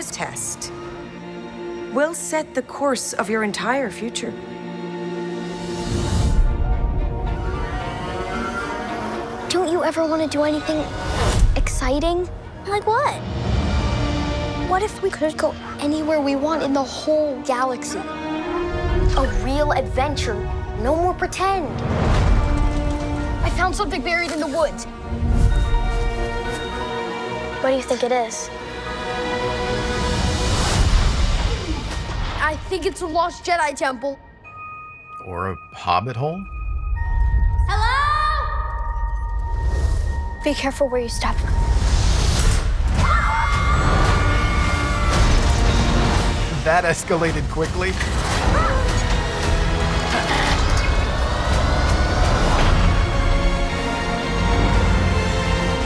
litmus test will set the course of your entire future. Don't you ever want to do anything exciting? Like what? What if we could go anywhere we want in the whole galaxy? A real adventure. No more pretend. I found something buried in the woods. What do you think it is? I think it's a lost Jedi temple. Or a hobbit hole? Hello? Be careful where you step. That escalated quickly.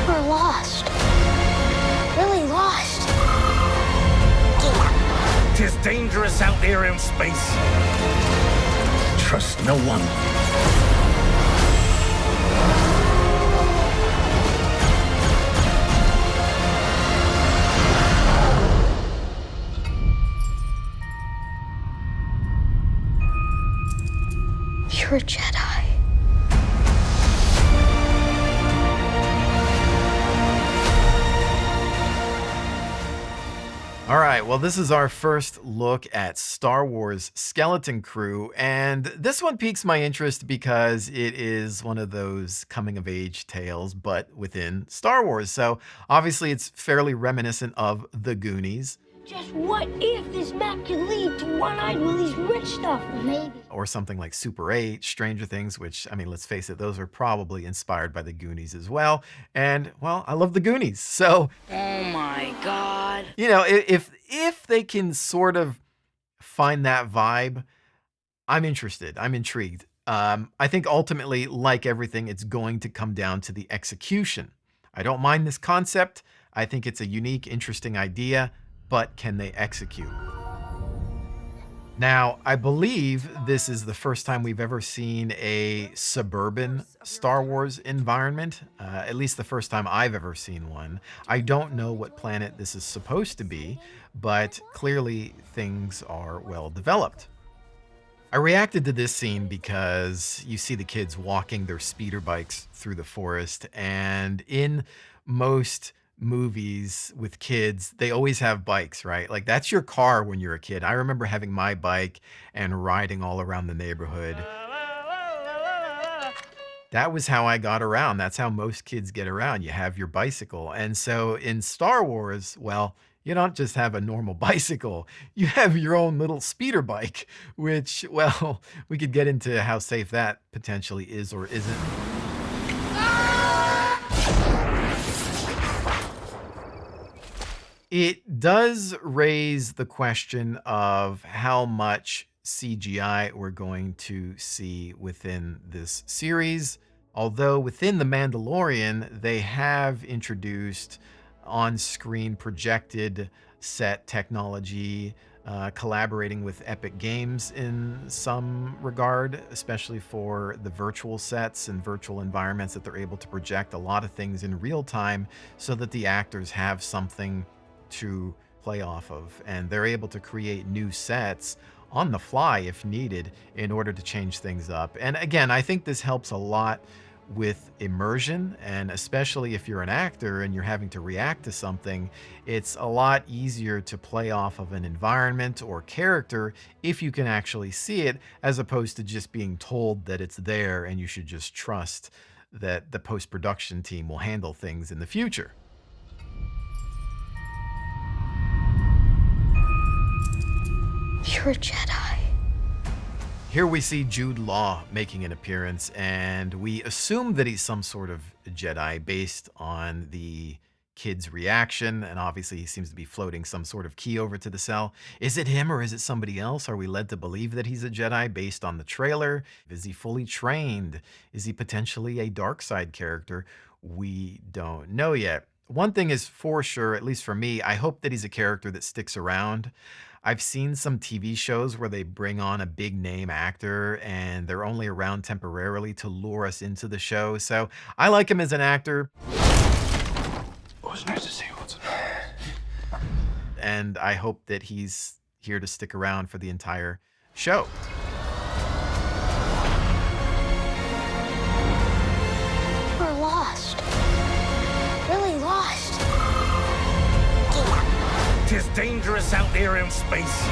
We're lost. Really lost. Tis dangerous out there in space. Trust no one. You're a Jedi. All right, well, this is our first look at Star Wars Skeleton Crew, and this one piques my interest because it is one of those coming-of-age tales, but within Star Wars. So obviously it's fairly reminiscent of The Goonies. Just what if this map could lead to One-Eyed Willie's rich stuff? Maybe. Or something like Super 8, Stranger Things, which, I mean, let's face it, those are probably inspired by The Goonies as well. And, well, I love The Goonies, so... Oh my God. You know, if they can sort of find that vibe, I'm interested. I'm intrigued. I think ultimately, like everything, it's going to come down to the execution. I don't mind this concept. I think it's a unique, interesting idea, but can they execute? Now, I believe this is the first time we've ever seen a suburban Star Wars environment, at least the first time I've ever seen one. I don't know what planet this is supposed to be, but clearly things are well developed. I reacted to this scene because you see the kids walking their speeder bikes through the forest, and in most movies with kids, they always have bikes, right? Like that's your car when you're a kid. I remember having my bike and riding all around the neighborhood. That was how I got around. That's how most kids get around. You have your bicycle. And so in Star Wars, well, you don't just have a normal bicycle. You have your own little speeder bike, which, well, we could get into how safe that potentially is or isn't. It does raise the question of how much CGI we're going to see within this series. Although within The Mandalorian, they have introduced on-screen projected set technology, collaborating with Epic Games in some regard, especially for the virtual sets and virtual environments that they're able to project a lot of things in real time so that the actors have something to play off of, and they're able to create new sets on the fly if needed in order to change things up. And again, I think this helps a lot with immersion, and especially if you're an actor and you're having to react to something, it's a lot easier to play off of an environment or character if you can actually see it, as opposed to just being told that it's there and you should just trust that the post-production team will handle things in the future. You're a Jedi. Here we see Jude Law making an appearance, and we assume that he's some sort of Jedi based on the kid's reaction, and obviously he seems to be floating some sort of key over to the cell. Is it him or is it somebody else? Are we led to believe that he's a Jedi based on the trailer? Is he fully trained? Is he potentially a dark side character? We don't know yet. One thing is for sure, at least for me, I hope that he's a character that sticks around. I've seen some TV shows where they bring on a big name actor and they're only around temporarily to lure us into the show. So I like him as an actor. It was nice to see you, Watson. and I hope that he's here to stick around for the entire show. We're lost. Really lost. Tis dangerous out there in space.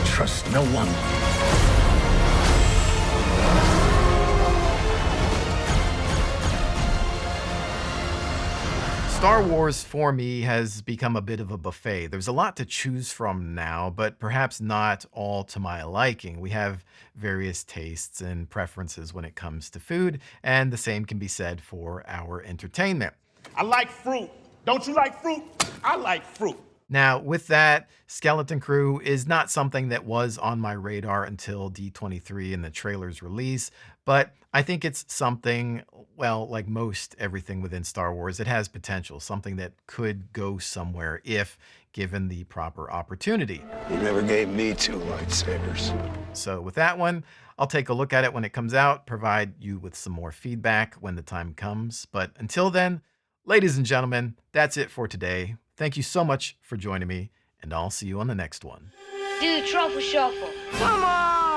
Trust no one. Star Wars for me has become a bit of a buffet. There's a lot to choose from now, but perhaps not all to my liking. We have various tastes and preferences when it comes to food, and the same can be said for our entertainment. I like fruit. Don't you like fruit? I like fruit. Now, with that, Skeleton Crew is not something that was on my radar until D23 and the trailer's release, but I think it's something, well, like most everything within Star Wars, it has potential, something that could go somewhere if given the proper opportunity. You never gave me 2 lightsabers. So with that one, I'll take a look at it when it comes out, provide you with some more feedback when the time comes. But until then, ladies and gentlemen, that's it for today. Thank you so much for joining me, and I'll see you on the next one. Do the truffle shuffle. Come on!